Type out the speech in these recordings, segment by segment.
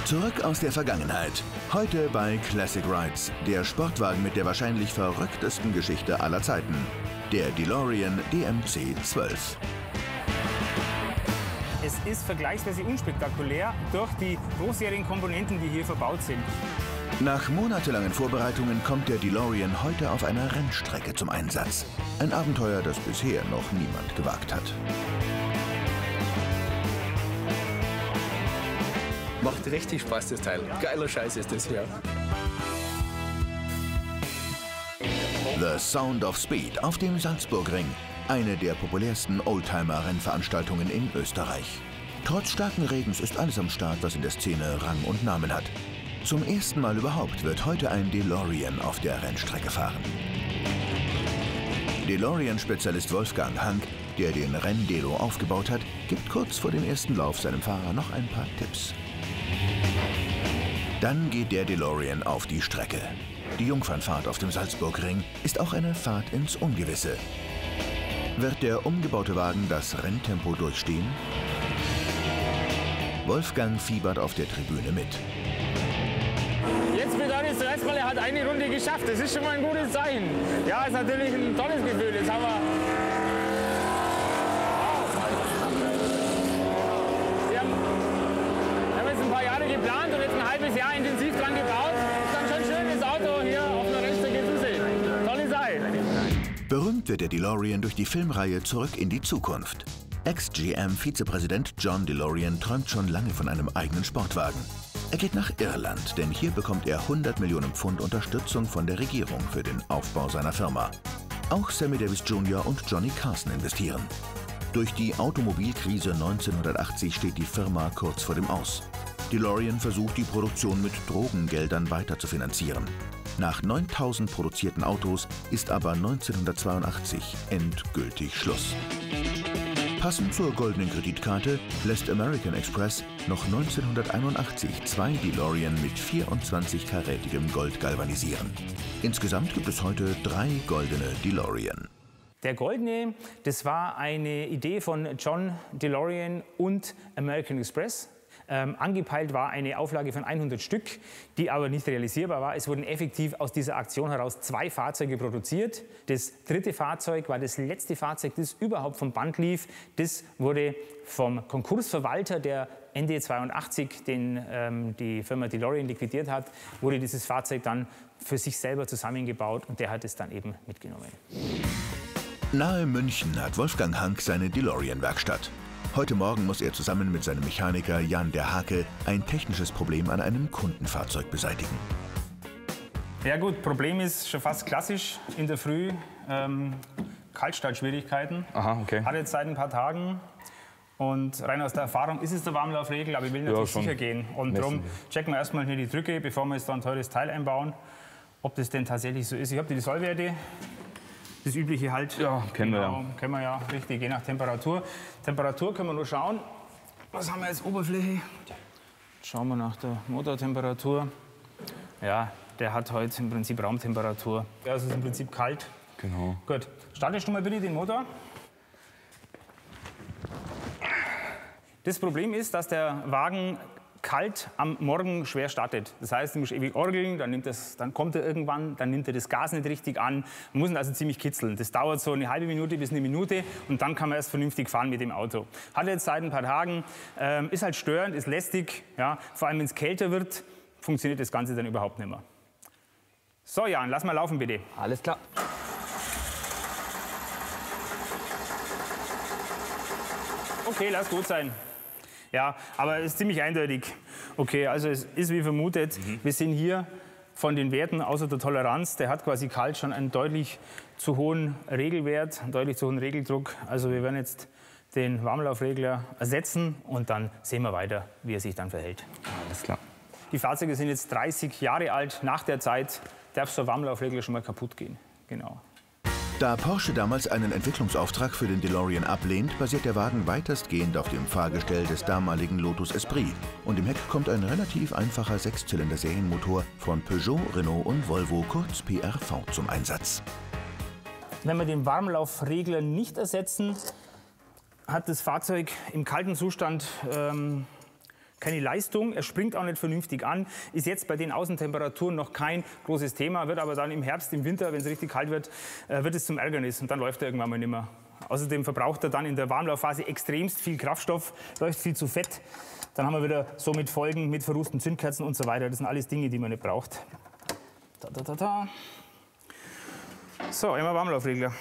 Zurück aus der Vergangenheit. Heute bei Classic Rides, der Sportwagen mit der wahrscheinlich verrücktesten Geschichte aller Zeiten. Der DeLorean DMC-12. Es ist vergleichsweise unspektakulär durch die großjährigen Komponenten, die hier verbaut sind. Nach monatelangen Vorbereitungen kommt der DeLorean heute auf einer Rennstrecke zum Einsatz. Ein Abenteuer, das bisher noch niemand gewagt hat. Macht richtig Spaß, das Teil. Geiler Scheiß ist das hier. The Sound of Speed auf dem Salzburgring. Eine der populärsten Oldtimer-Rennveranstaltungen in Österreich. Trotz starken Regens ist alles am Start, was in der Szene Rang und Namen hat. Zum ersten Mal überhaupt wird heute ein DeLorean auf der Rennstrecke fahren. DeLorean-Spezialist Wolfgang Hank, der den Renndelo aufgebaut hat, gibt kurz vor dem ersten Lauf seinem Fahrer noch ein paar Tipps. Dann geht der DeLorean auf die Strecke. Die Jungfernfahrt auf dem Salzburgring ist auch eine Fahrt ins Ungewisse. Wird der umgebaute Wagen das Renntempo durchstehen? Wolfgang fiebert auf der Tribüne mit. Jetzt bedeutet es zuerst mal, er hat eine Runde geschafft. Das ist schon mal ein gutes Zeichen. Ja, ist natürlich ein tolles Gefühl. Jetzt haben wir jetzt ein paar Jahre geplant und jetzt ein halbes Jahr intensiv dran gebaut. Ist dann schon schön, das Auto hier auf einer Rennstrecke zu sehen. Tolle Sache. Berühmt wird der DeLorean durch die Filmreihe Zurück in die Zukunft. Ex-GM-Vizepräsident John DeLorean träumt schon lange von einem eigenen Sportwagen. Er geht nach Irland, denn hier bekommt er 100 Millionen Pfund Unterstützung von der Regierung für den Aufbau seiner Firma. Auch Sammy Davis Jr. und Johnny Carson investieren. Durch die Automobilkrise 1980 steht die Firma kurz vor dem Aus. DeLorean versucht, die Produktion mit Drogengeldern weiter zu finanzieren. Nach 9000 produzierten Autos ist aber 1982 endgültig Schluss. Passend zur goldenen Kreditkarte lässt American Express noch 1981 2 DeLorean mit 24-karätigem Gold galvanisieren. Insgesamt gibt es heute 3 goldene DeLorean. Der Goldene, das war eine Idee von John DeLorean und American Express. Angepeilt war eine Auflage von 100 Stück, die aber nicht realisierbar war. Es wurden effektiv aus dieser Aktion heraus 2 Fahrzeuge produziert. Das 3. Fahrzeug war das letzte Fahrzeug, das überhaupt vom Band lief. Das wurde vom Konkursverwalter, der Ende 82 die Firma DeLorean liquidiert hat, wurde dieses Fahrzeug dann für sich selber zusammengebaut und der hat es dann eben mitgenommen. Nahe München hat Wolfgang Hank seine DeLorean-Werkstatt. Heute Morgen muss er zusammen mit seinem Mechaniker Jan der Hake ein technisches Problem an einem Kundenfahrzeug beseitigen. Ja gut, Problem ist schon fast klassisch in der Früh. Kaltstartschwierigkeiten. Aha, okay. Hat jetzt seit ein paar Tagen. Und rein aus der Erfahrung ist es der Warmlaufregel, aber ich will natürlich sicher gehen. Und darum checken wir erstmal hier die Drücke, bevor wir jetzt da ein teures Teil einbauen, ob das denn tatsächlich so ist. Ich habe die Sollwerte. Das übliche halt. Ja, kennen wir ja. Kennen wir ja, richtig, je nach Temperatur. Temperatur können wir nur schauen. Was haben wir jetzt Oberfläche? Schauen wir nach der Motortemperatur. Ja, der hat heute im Prinzip Raumtemperatur. Ja, es ist im Prinzip kalt. Genau. Gut. Startest du mal bitte den Motor. Das Problem ist, dass der Wagen kalt am Morgen schwer startet. Das heißt, du musst ewig orgeln, dann kommt er irgendwann, dann nimmt er das Gas nicht richtig an. Man muss ihn also ziemlich kitzeln. Das dauert so eine halbe Minute bis eine Minute und dann kann man erst vernünftig fahren mit dem Auto. Hat jetzt seit ein paar Tagen, ist halt störend, ist lästig. Ja, vor allem wenn es kälter wird, funktioniert das Ganze dann überhaupt nicht mehr. So Jan, lass mal laufen bitte. Alles klar. Okay, lass gut sein. Ja, aber es ist ziemlich eindeutig. Okay, also es ist wie vermutet. Wir sind hier von den Werten außer der Toleranz. Der hat quasi kalt schon einen deutlich zu hohen Regelwert, einen deutlich zu hohen Regeldruck. Also wir werden jetzt den Warmlaufregler ersetzen und dann sehen wir weiter, wie er sich dann verhält. Alles klar. Die Fahrzeuge sind jetzt 30 Jahre alt. Nach der Zeit darf so ein Warmlaufregler schon mal kaputt gehen. Genau. Da Porsche damals einen Entwicklungsauftrag für den DeLorean ablehnt, basiert der Wagen weitestgehend auf dem Fahrgestell des damaligen Lotus Esprit. Und im Heck kommt ein relativ einfacher 6-Zylinder-Serienmotor von Peugeot, Renault und Volvo, kurz PRV, zum Einsatz. Wenn wir den Warmlaufregler nicht ersetzen, hat das Fahrzeug im kalten Zustand keine Leistung, er springt auch nicht vernünftig an, ist jetzt bei den Außentemperaturen noch kein großes Thema, wird aber dann im Herbst, im Winter, wenn es richtig kalt wird, wird es zum Ärgernis und dann läuft er irgendwann mal nicht mehr. Außerdem verbraucht er dann in der Warmlaufphase extremst viel Kraftstoff, läuft viel zu fett. Dann haben wir wieder so mit Folgen, mit verrußten Zündkerzen und so weiter. Das sind alles Dinge, die man nicht braucht. So, einmal Warmlaufregler.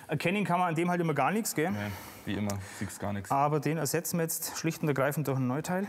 Erkennen kann man an dem halt immer gar nichts, gell? Nein, wie immer, siehst gar nichts. Aber den ersetzen wir jetzt schlicht und ergreifend durch ein Neuteil.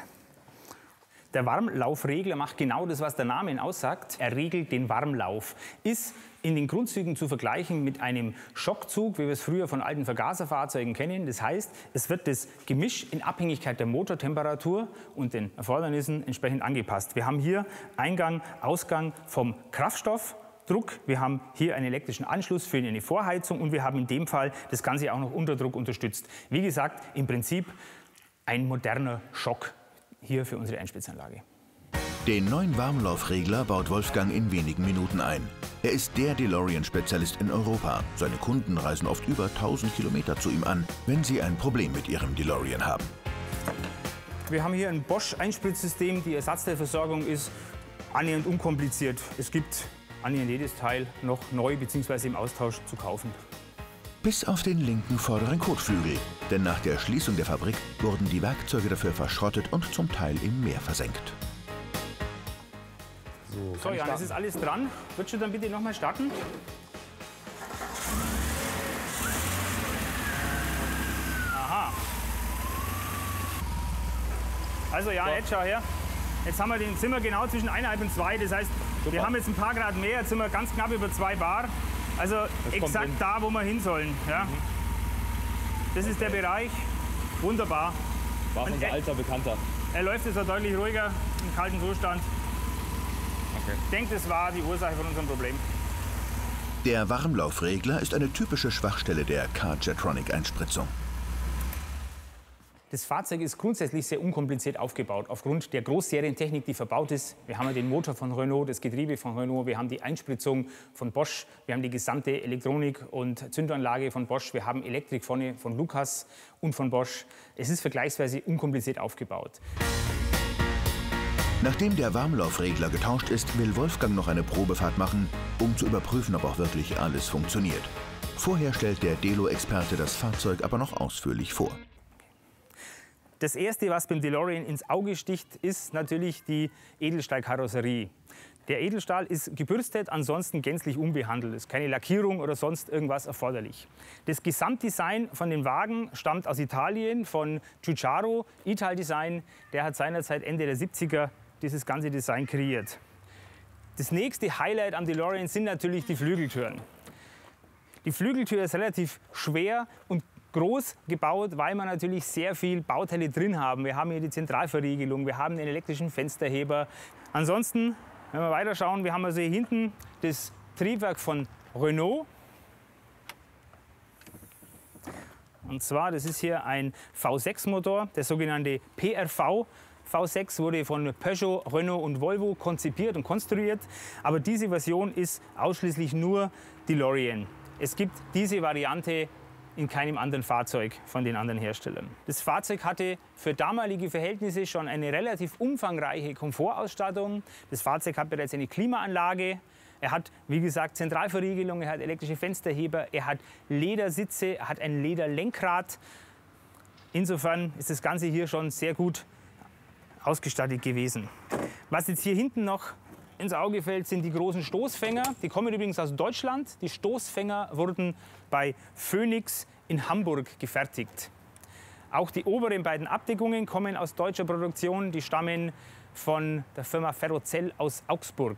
Der Warmlaufregler macht genau das, was der Name ihn aussagt. Er regelt den Warmlauf. Ist in den Grundzügen zu vergleichen mit einem Schockzug, wie wir es früher von alten Vergaserfahrzeugen kennen. Das heißt, es wird das Gemisch in Abhängigkeit der Motortemperatur und den Erfordernissen entsprechend angepasst. Wir haben hier Eingang, Ausgang vom Kraftstoffdruck. Wir haben hier einen elektrischen Anschluss für eine Vorheizung und wir haben in dem Fall das Ganze auch noch unter Druck unterstützt. Wie gesagt, im Prinzip ein moderner Schock hier für unsere Einspritzanlage. Den neuen Warmlaufregler baut Wolfgang in wenigen Minuten ein. Er ist der DeLorean-Spezialist in Europa. Seine Kunden reisen oft über 1000 Kilometer zu ihm an, wenn sie ein Problem mit ihrem DeLorean haben. Wir haben hier ein Bosch-Einspritzsystem. Die Ersatzteilversorgung ist annähernd unkompliziert. Es gibt annähernd jedes Teil noch neu bzw. im Austausch zu kaufen. Bis auf den linken vorderen Kotflügel. Denn nach der Schließung der Fabrik wurden die Werkzeuge dafür verschrottet und zum Teil im Meer versenkt. So, Jan, es ist alles dran. Würdest du dann bitte noch mal starten? Aha. Also ja, jetzt schau her. Jetzt haben wir den Zimmer genau zwischen 1,5 und 2. Das heißt, wir haben jetzt ein paar Grad mehr. Jetzt sind wir ganz knapp über 2 Bar. Also exakt da, wo wir hin sollen. Ja. Das ist der Bereich. Wunderbar. War unser alter Bekannter. Er läuft jetzt auch deutlich ruhiger im kalten Zustand. Okay. Ich denke, das war die Ursache von unserem Problem. Der Warmlaufregler ist eine typische Schwachstelle der Car-Jetronic-Einspritzung. Das Fahrzeug ist grundsätzlich sehr unkompliziert aufgebaut, aufgrund der Großserientechnik, die verbaut ist. Wir haben ja den Motor von Renault, das Getriebe von Renault, wir haben die Einspritzung von Bosch, wir haben die gesamte Elektronik und Zündanlage von Bosch, wir haben Elektrik vorne von Lucas und von Bosch. Es ist vergleichsweise unkompliziert aufgebaut. Nachdem der Warmlaufregler getauscht ist, will Wolfgang noch eine Probefahrt machen, um zu überprüfen, ob auch wirklich alles funktioniert. Vorher stellt der Delo-Experte das Fahrzeug aber noch ausführlich vor. Das Erste, was beim DeLorean ins Auge sticht, ist natürlich die Edelstahlkarosserie. Der Edelstahl ist gebürstet, ansonsten gänzlich unbehandelt. Es ist keine Lackierung oder sonst irgendwas erforderlich. Das Gesamtdesign von den Wagen stammt aus Italien, von Giugiaro, Italdesign. Der hat seinerzeit Ende der 70er dieses ganze Design kreiert. Das nächste Highlight am DeLorean sind natürlich die Flügeltüren. Die Flügeltür ist relativ schwer und groß gebaut, weil wir natürlich sehr viel Bauteile drin haben. Wir haben hier die Zentralverriegelung, wir haben den elektrischen Fensterheber. Ansonsten, wenn wir weiterschauen, wir haben also hier hinten das Triebwerk von Renault. Und zwar, das ist hier ein V6-Motor, der sogenannte PRV. V6 wurde von Peugeot, Renault und Volvo konzipiert und konstruiert. Aber diese Version ist ausschließlich nur DeLorean. Es gibt diese Variante in keinem anderen Fahrzeug von den anderen Herstellern. Das Fahrzeug hatte für damalige Verhältnisse schon eine relativ umfangreiche Komfortausstattung. Das Fahrzeug hat bereits eine Klimaanlage. Er hat, wie gesagt, Zentralverriegelung, er hat elektrische Fensterheber, er hat Ledersitze, er hat ein Lederlenkrad. Insofern ist das Ganze hier schon sehr gut ausgestattet gewesen. Was jetzt hier hinten noch ins Auge fällt, sind die großen Stoßfänger. Die kommen übrigens aus Deutschland. Die Stoßfänger wurden bei Phoenix in Hamburg gefertigt. Auch die oberen beiden Abdeckungen kommen aus deutscher Produktion. Die stammen von der Firma Ferrocell aus Augsburg.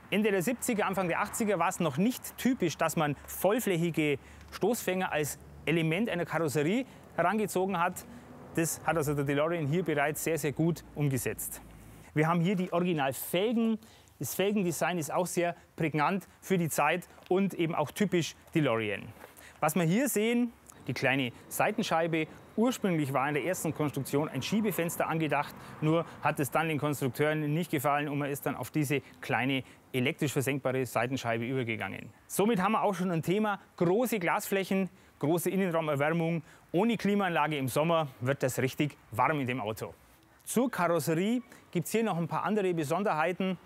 Ende der 70er, Anfang der 80er war es noch nicht typisch, dass man vollflächige Stoßfänger als Element einer Karosserie herangezogen hat. Das hat also der DeLorean hier bereits sehr, sehr gut umgesetzt. Wir haben hier die Originalfelgen. Das Felgendesign ist auch sehr prägnant für die Zeit und eben auch typisch DeLorean. Was wir hier sehen, die kleine Seitenscheibe. Ursprünglich war in der ersten Konstruktion ein Schiebefenster angedacht, nur hat es dann den Konstrukteuren nicht gefallen und man ist dann auf diese kleine elektrisch versenkbare Seitenscheibe übergegangen. Somit haben wir auch schon ein Thema: große Glasflächen, große Innenraumerwärmung. Ohne Klimaanlage im Sommer wird das richtig warm in dem Auto. Zur Karosserie gibt es hier noch ein paar andere Besonderheiten.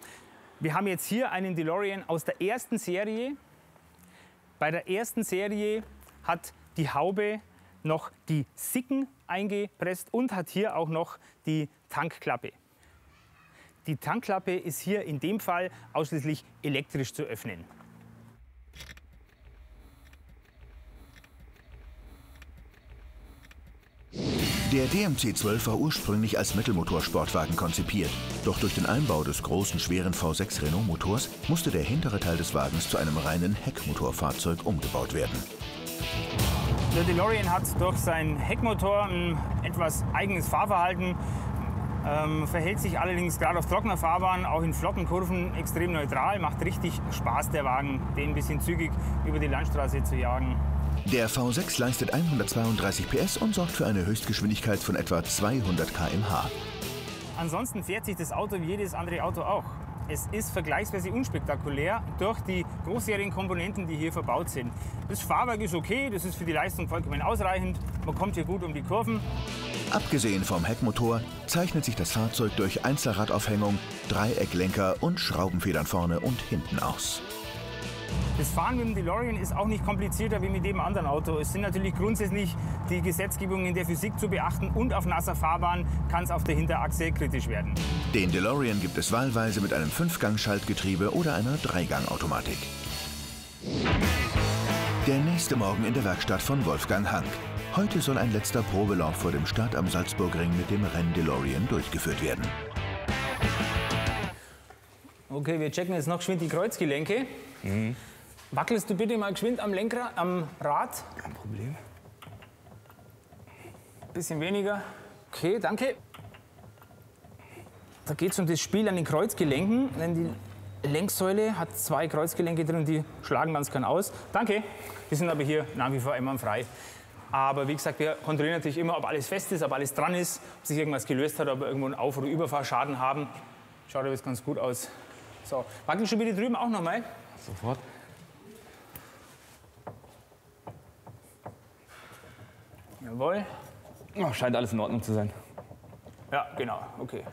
Wir haben jetzt hier einen DeLorean aus der ersten Serie. Bei der ersten Serie hat die Haube noch die Sicken eingepresst und hat hier auch noch die Tankklappe. Die Tankklappe ist hier in dem Fall ausschließlich elektrisch zu öffnen. Der DMC-12 war ursprünglich als Mittelmotorsportwagen konzipiert. Doch durch den Einbau des großen, schweren V6 Renault-Motors musste der hintere Teil des Wagens zu einem reinen Heckmotorfahrzeug umgebaut werden. Der DeLorean hat durch seinen Heckmotor ein etwas eigenes Fahrverhalten, verhält sich allerdings gerade auf trockener Fahrbahn, auch in flotten Kurven extrem neutral, macht richtig Spaß, der Wagen, den ein bisschen zügig über die Landstraße zu jagen. Der V6 leistet 132 PS und sorgt für eine Höchstgeschwindigkeit von etwa 200 km/h. Ansonsten fährt sich das Auto wie jedes andere Auto auch. Es ist vergleichsweise unspektakulär durch die großjährigen Komponenten, die hier verbaut sind. Das Fahrwerk ist okay, das ist für die Leistung vollkommen ausreichend. Man kommt hier gut um die Kurven. Abgesehen vom Heckmotor zeichnet sich das Fahrzeug durch Einzelradaufhängung, Dreiecklenker und Schraubenfedern vorne und hinten aus. Das Fahren mit dem DeLorean ist auch nicht komplizierter wie mit jedem anderen Auto. Es sind natürlich grundsätzlich die Gesetzgebungen der Physik zu beachten und auf nasser Fahrbahn kann es auf der Hinterachse kritisch werden. Den DeLorean gibt es wahlweise mit einem 5-Gang-Schaltgetriebe oder einer 3-Gang-Automatik. Der nächste Morgen in der Werkstatt von Wolfgang Hank. Heute soll ein letzter Probelauf vor dem Start am Salzburgring mit dem Renn-DeLorean durchgeführt werden. Okay, wir checken jetzt noch geschwind die Kreuzgelenke. Wackelst du bitte mal geschwind am Lenkrad, am Rad? Kein Problem. Bisschen weniger. Okay, danke. Da geht es um das Spiel an den Kreuzgelenken. Denn die Lenksäule hat 2 Kreuzgelenke drin, die schlagen ganz gern aus. Danke. Wir sind aber hier nach wie vor einwandfrei. Aber wie gesagt, wir kontrollieren natürlich immer, ob alles fest ist, ob alles dran ist, ob sich irgendwas gelöst hat, ob wir irgendwo einen Auf- oder Überfahrschaden haben. Schaut aber jetzt ganz gut aus. So, wackelst du bitte drüben auch noch mal? Sofort. Jawohl. Oh, scheint alles in Ordnung zu sein. Ja, genau, okay.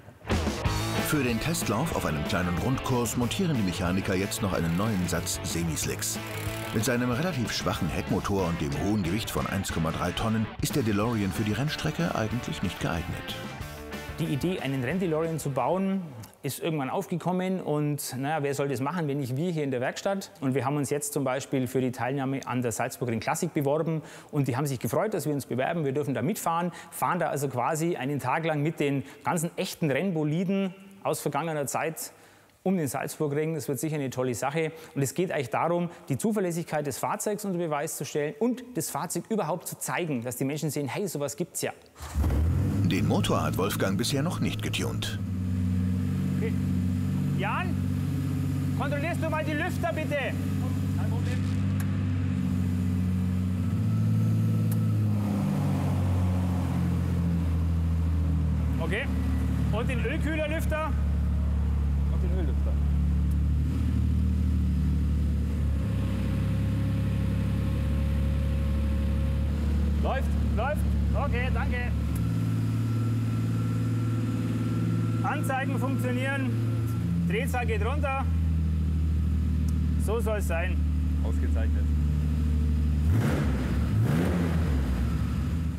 Für den Testlauf auf einem kleinen Rundkurs montieren die Mechaniker jetzt noch einen neuen Satz Semislicks. Mit seinem relativ schwachen Heckmotor und dem hohen Gewicht von 1,3 Tonnen ist der DeLorean für die Rennstrecke eigentlich nicht geeignet. Die Idee, einen Renn-DeLorean zu bauen, ist irgendwann aufgekommen und naja, wer soll das machen, wenn nicht wir hier in der Werkstatt? Und wir haben uns jetzt zum Beispiel für die Teilnahme an der Salzburgring Classic beworben und die haben sich gefreut, dass wir uns bewerben. Wir dürfen da mitfahren, fahren da also quasi einen Tag lang mit den ganzen echten Rennboliden aus vergangener Zeit um den Salzburgring. Das wird sicher eine tolle Sache. Und es geht eigentlich darum, die Zuverlässigkeit des Fahrzeugs unter Beweis zu stellen und das Fahrzeug überhaupt zu zeigen, dass die Menschen sehen, hey, sowas gibt's ja. Den Motor hat Wolfgang bisher noch nicht getunt. Okay. Jan, kontrollierst du mal die Lüfter, bitte? Kein Problem. Okay. Und den Ölkühlerlüfter? Und den Öllüfter. Läuft, läuft. Okay, danke. Anzeigen funktionieren. Drehzahl geht runter. So soll es sein. Ausgezeichnet.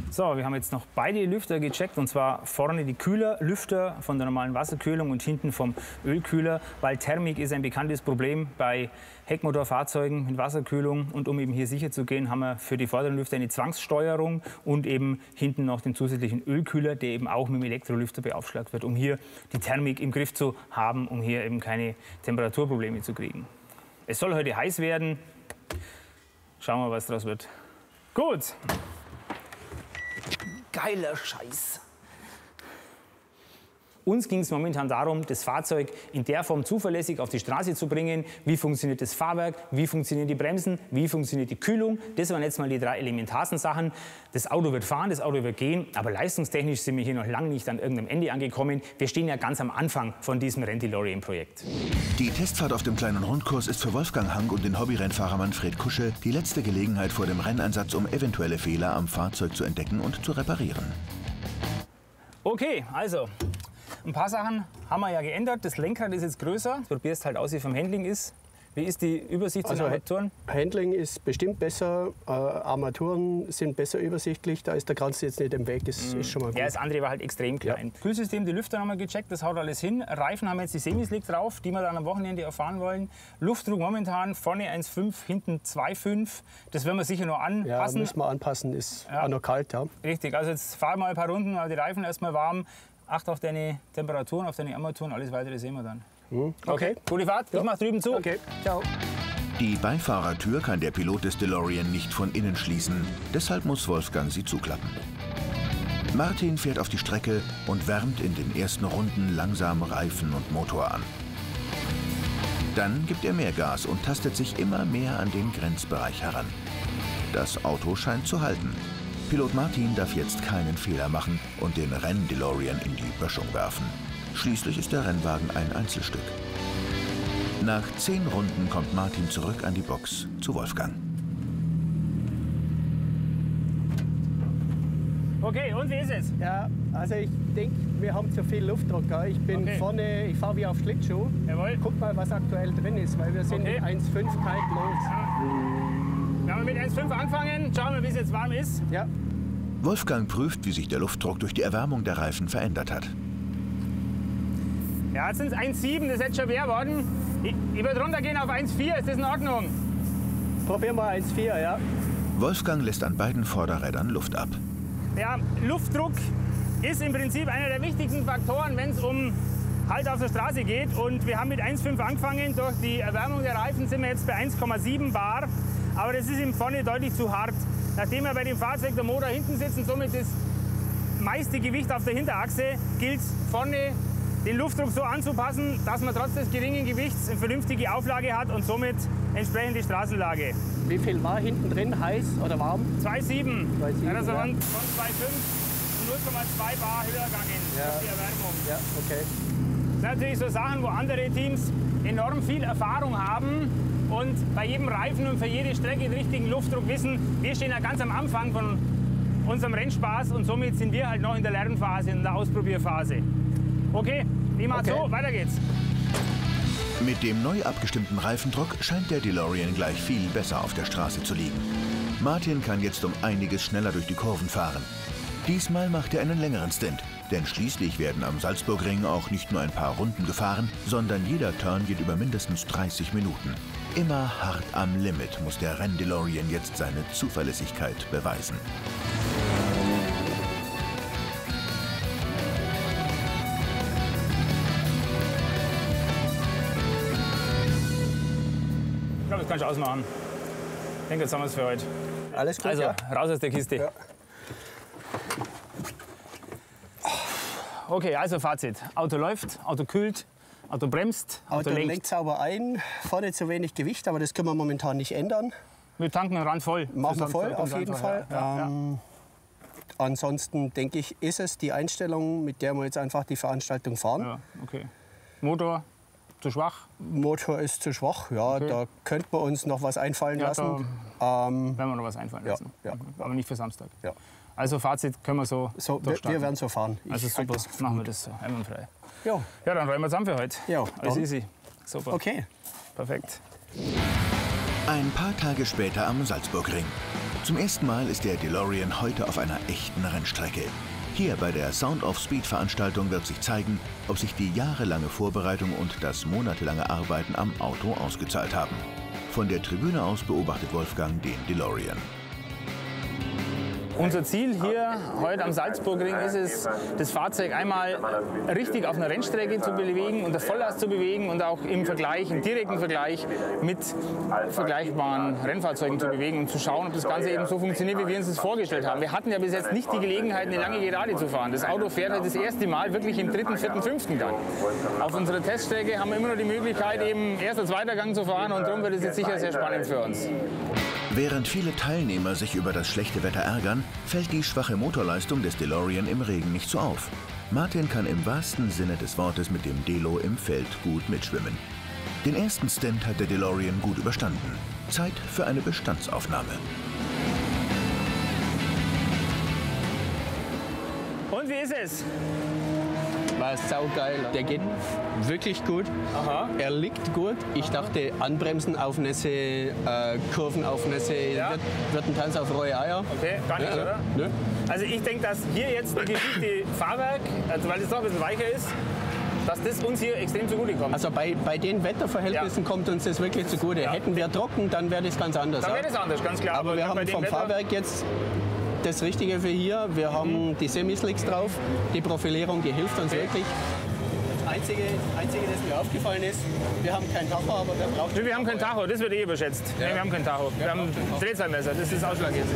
So, wir haben jetzt noch beide Lüfter gecheckt, und zwar vorne die Kühlerlüfter von der normalen Wasserkühlung und hinten vom Ölkühler, weil Thermik ist ein bekanntes Problem bei Heckmotorfahrzeugen mit Wasserkühlung. Und um eben hier sicher zu gehen, haben wir für die vorderen Lüfter eine Zwangssteuerung und eben hinten noch den zusätzlichen Ölkühler, der eben auch mit dem Elektrolüfter beaufschlagt wird, um hier die Thermik im Griff zu haben, um hier eben keine Temperaturprobleme zu kriegen. Es soll heute heiß werden. Schauen wir, was draus wird. Gut. Geiler Scheiß. Uns ging es momentan darum, das Fahrzeug in der Form zuverlässig auf die Straße zu bringen. Wie funktioniert das Fahrwerk, wie funktionieren die Bremsen, wie funktioniert die Kühlung. Das waren jetzt mal die 3 elementarsten Sachen. Das Auto wird fahren, das Auto wird gehen, aber leistungstechnisch sind wir hier noch lange nicht an irgendeinem Ende angekommen. Wir stehen ja ganz am Anfang von diesem Renn-DeLorean-Projekt. Die Testfahrt auf dem kleinen Rundkurs ist für Wolfgang Hank und den Hobbyrennfahrer Manfred Kusche die letzte Gelegenheit vor dem Rennansatz, um eventuelle Fehler am Fahrzeug zu entdecken und zu reparieren. Okay, also ein paar Sachen haben wir ja geändert. Das Lenkrad ist jetzt größer. Du probierst halt aus, wie vom Handling ist. Wie ist die Übersicht zu den Armaturen? Handling ist bestimmt besser, Armaturen sind besser übersichtlich, da ist der Kranz jetzt nicht im Weg, das ist schon mal gut. Ja, das andere war halt extrem klein. Ja. Kühlsystem, die Lüfter haben wir gecheckt, das haut alles hin. Reifen haben wir jetzt die Semislick drauf, die wir dann am Wochenende erfahren wollen. Luftdruck momentan vorne 1,5, hinten 2,5. Das werden wir sicher noch anpassen. Ja, müssen wir anpassen, ist auch noch kalt. Ja. Richtig, also jetzt fahren wir mal ein paar Runden, die Reifen erstmal warm. Acht auf deine Temperaturen, auf deine Armaturen, alles weitere sehen wir dann. Okay, gute Fahrt, ich mach drüben zu. Okay, ciao. Die Beifahrertür kann der Pilot des DeLorean nicht von innen schließen, deshalb muss Wolfgang sie zuklappen. Martin fährt auf die Strecke und wärmt in den ersten Runden langsam Reifen und Motor an. Dann gibt er mehr Gas und tastet sich immer mehr an den Grenzbereich heran. Das Auto scheint zu halten. Pilot Martin darf jetzt keinen Fehler machen und den Renn-DeLorean in die Böschung werfen. Schließlich ist der Rennwagen ein Einzelstück. Nach 10 Runden kommt Martin zurück an die Box zu Wolfgang. Okay, und wie ist es? Ja, also ich denke, wir haben zu viel Luftdruck. Ich bin vorne, ich fahre wie auf Schlittschuh. Jawohl. Guck mal, was aktuell drin ist, weil wir sind mit 1,5 kalt los. Wir haben mit 1,5 angefangen, schauen wir, wie es jetzt warm ist. Ja. Wolfgang prüft, wie sich der Luftdruck durch die Erwärmung der Reifen verändert hat. Ja, jetzt sind es 1,7, das ist jetzt schon mehr worden. Ich würde runtergehen auf 1,4, ist das in Ordnung? Probieren wir 1,4, ja. Wolfgang lässt an beiden Vorderrädern Luft ab. Ja, Luftdruck ist im Prinzip einer der wichtigsten Faktoren, wenn es um Halt auf der Straße geht. Und wir haben mit 1,5 angefangen. Durch die Erwärmung der Reifen sind wir jetzt bei 1,7 bar. Aber das ist ihm vorne deutlich zu hart. Nachdem wir bei dem Fahrzeug der Motor hinten sitzt und somit das meiste Gewicht auf der Hinterachse, gilt es vorne den Luftdruck so anzupassen, dass man trotz des geringen Gewichts eine vernünftige Auflage hat und somit entsprechend die Straßenlage. Wie viel war hinten drin, heiß oder warm? 2,7. Ja, das waren ja. von 2,5 0,2 bar höher gegangen durch die Erwärmung. Ja, okay. Das sind natürlich so Sachen, wo andere Teams enorm viel Erfahrung haben und bei jedem Reifen und für jede Strecke den richtigen Luftdruck wissen. Wir stehen ja ganz am Anfang von unserem Rennspaß und somit sind wir halt noch in der Lernphase, in der Ausprobierphase. Okay, ich mach so, weiter geht's. Mit dem neu abgestimmten Reifendruck scheint der DeLorean gleich viel besser auf der Straße zu liegen. Martin kann jetzt um einiges schneller durch die Kurven fahren. Diesmal macht er einen längeren Stint, denn schließlich werden am Salzburgring auch nicht nur ein paar Runden gefahren, sondern jeder Turn geht über mindestens 30 Minuten. Immer hart am Limit muss der Renn-DeLorean jetzt seine Zuverlässigkeit beweisen. Ich glaube, das kannst du ausmachen. Ich denke, jetzt haben wir es für heute. Alles gut, Also, ja. raus aus der Kiste. Ja. Okay, also Fazit. Auto läuft, Auto kühlt, Auto bremst, Auto lenkt. sauber ein, vorne zu wenig Gewicht, aber das können wir momentan nicht ändern. Wir tanken den Rand voll. Machen wir voll, auf jeden Fall. Ja. Ansonsten denke ich, ist es die Einstellung, mit der wir jetzt einfach die Veranstaltung fahren. Ja, okay. Motor zu schwach? Motor ist zu schwach, ja, Okay. da könnte man uns noch was einfallen Ja, lassen. Werden wir noch was einfallen ja, lassen. ja. Aber nicht für Samstag. Ja. Also Fazit können wir so So, durchstarten. wir werden so fahren. Also Ich halte super, das machen wir das so, einwandfrei. Ja, Ja, dann räumen wir zusammen für heute. Ja, Alles dann. easy. Super. okay. Perfekt. Ein paar Tage später am Salzburgring. Zum ersten Mal ist der DeLorean heute auf einer echten Rennstrecke. Hier bei der Sound of Speed Veranstaltung wird sich zeigen, ob sich die jahrelange Vorbereitung und das monatelange Arbeiten am Auto ausgezahlt haben. Von der Tribüne aus beobachtet Wolfgang den DeLorean. Unser Ziel hier heute am Salzburgring ist es, das Fahrzeug einmal richtig auf einer Rennstrecke zu bewegen, unter Volllast zu bewegen und auch im direkten Vergleich mit vergleichbaren Rennfahrzeugen zu bewegen und zu schauen, ob das Ganze eben so funktioniert, wie wir uns das vorgestellt haben. Wir hatten ja bis jetzt nicht die Gelegenheit, eine lange Gerade zu fahren. Das Auto fährt halt das erste Mal wirklich im 3., 4., 5. Gang. Auf unserer Teststrecke haben wir immer noch die Möglichkeit, eben erster, zweiter Gang zu fahren und darum wird es jetzt sicher sehr spannend für uns. Während viele Teilnehmer sich über das schlechte Wetter ärgern, fällt die schwache Motorleistung des DeLorean im Regen nicht so auf. Martin kann im wahrsten Sinne des Wortes mit dem Delo im Feld gut mitschwimmen. Den ersten Stint hat der DeLorean gut überstanden. Zeit für eine Bestandsaufnahme. Und wie ist es? War saugeil. Der geht wirklich gut. Aha. Er liegt gut. Ich dachte, Anbremsen-Aufnässe, Kurvenaufnässe, wird ein Tanz auf rohe Eier. Okay, gar nicht, oder? Nö. Also ich denke, dass hier jetzt die Geschichte Fahrwerk, also weil es doch ein bisschen weicher ist, dass das uns hier extrem zugute kommt. Also bei den Wetterverhältnissen kommt uns das wirklich zugute. Ja. Hätten wir trocken, dann wäre das ganz anders. Dann wäre das anders, ganz klar. Aber wir haben vom Fahrwerk jetzt das Richtige für hier. Wir haben die Semislicks drauf. Die Profilierung, die hilft uns wirklich. Das Einzige, das mir aufgefallen ist, wir haben kein Tacho, aber wir brauchen... Wir haben kein Tacho, das wird überschätzt. Ja. Wir haben kein Tacho. Wir haben Drehzahlmesser, das ist ausschlaggebend.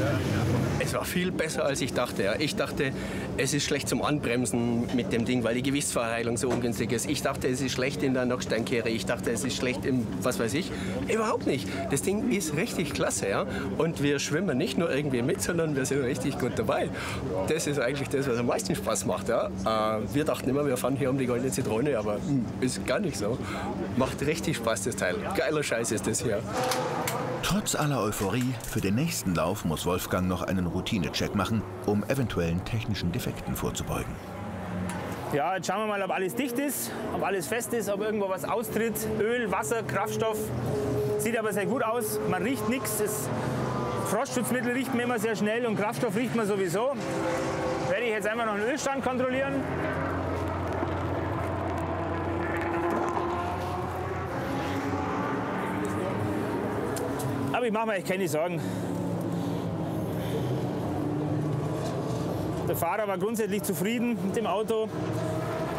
Es war viel besser, als ich dachte. Ja. Ich dachte, es ist schlecht zum Anbremsen mit dem Ding, weil die Gewichtsverteilung so ungünstig ist. Ich dachte, es ist schlecht in der Nocksteinkehre. Ich dachte, es ist schlecht im, was weiß ich. Überhaupt nicht. Das Ding ist richtig klasse. Ja. Und wir schwimmen nicht nur irgendwie mit, sondern wir sind richtig gut dabei. Das ist eigentlich das, was am meisten Spaß macht. Ja. Wir dachten immer, wir fahren hier um die goldene Zitrone, aber ist gar nicht so. Macht richtig Spaß, das Teil. Geiler Scheiß ist das hier. Trotz aller Euphorie, für den nächsten Lauf muss Wolfgang noch einen Routinecheck machen, um eventuellen technischen Defekten vorzubeugen. Ja, jetzt schauen wir mal, ob alles dicht ist, ob alles fest ist, ob irgendwo was austritt. Öl, Wasser, Kraftstoff. Sieht aber sehr gut aus. Man riecht nichts. Das Frostschutzmittel riecht man immer sehr schnell und Kraftstoff riecht man sowieso. Werde ich jetzt einfach noch einen Ölstand kontrollieren. Aber ich mache mir echt keine Sorgen. Der Fahrer war grundsätzlich zufrieden mit dem Auto,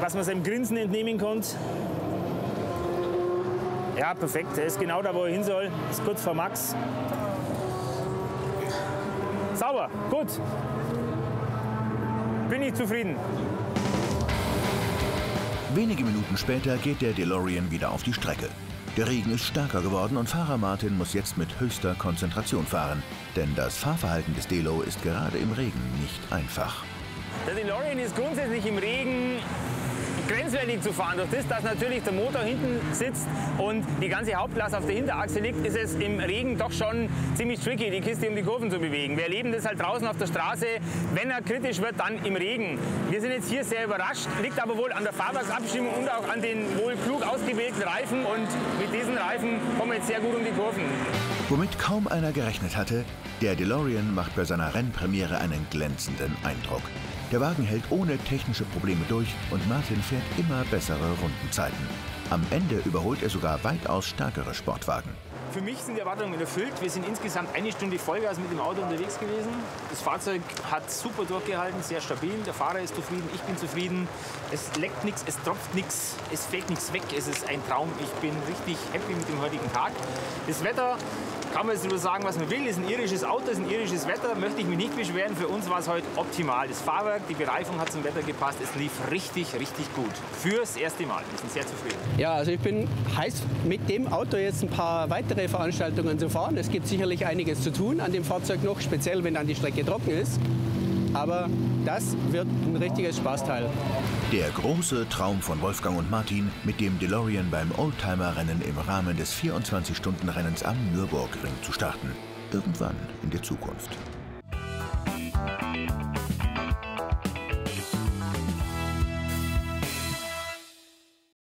was man seinem Grinsen entnehmen konnte. Ja, perfekt. Er ist genau da, wo er hin soll. Ist kurz vor Max. Sauber, gut. Bin ich zufrieden. Wenige Minuten später geht der DeLorean wieder auf die Strecke. Der Regen ist stärker geworden und Fahrer Martin muss jetzt mit höchster Konzentration fahren. Denn das Fahrverhalten des Delo ist gerade im Regen nicht einfach. Der DeLorean ist grundsätzlich im Regen grenzwertig zu fahren. Durch das, dass natürlich der Motor hinten sitzt und die ganze Hauptlast auf der Hinterachse liegt, ist es im Regen doch schon ziemlich tricky, die Kiste um die Kurven zu bewegen. Wir erleben das halt draußen auf der Straße, wenn er kritisch wird, dann im Regen. Wir sind jetzt hier sehr überrascht, liegt aber wohl an der Fahrwerksabstimmung und auch an den wohl klug ausgewählten Reifen. Und mit diesen Reifen kommen wir jetzt sehr gut um die Kurven. Womit kaum einer gerechnet hatte, der DeLorean macht bei seiner Rennpremiere einen glänzenden Eindruck. Der Wagen hält ohne technische Probleme durch und Martin fährt immer bessere Rundenzeiten. Am Ende überholt er sogar weitaus stärkere Sportwagen. Für mich sind die Erwartungen erfüllt. Wir sind insgesamt 1 Stunde Vollgas mit dem Auto unterwegs gewesen. Das Fahrzeug hat super durchgehalten, sehr stabil. Der Fahrer ist zufrieden, ich bin zufrieden. Es leckt nichts, es tropft nichts, es fällt nichts weg. Es ist ein Traum. Ich bin richtig happy mit dem heutigen Tag. Das Wetter, kann man jetzt darüber sagen, was man will. Ist ein irisches Auto, ist ein irisches Wetter. Möchte ich mich nicht beschweren. Für uns war es heute optimal. Das Fahrwerk, die Bereifung hat zum Wetter gepasst. Es lief richtig, richtig gut. Fürs erste Mal. Wir sind sehr zufrieden. Ja, also ich bin heiß, mit dem Auto jetzt ein paar weitere Veranstaltungen zu fahren. Es gibt sicherlich einiges zu tun an dem Fahrzeug noch, speziell wenn dann die Strecke trocken ist. Aber das wird ein richtiges Spaßteil. Der große Traum von Wolfgang und Martin, mit dem DeLorean beim Oldtimer-Rennen im Rahmen des 24-Stunden-Rennens am Nürburgring zu starten. Irgendwann in der Zukunft.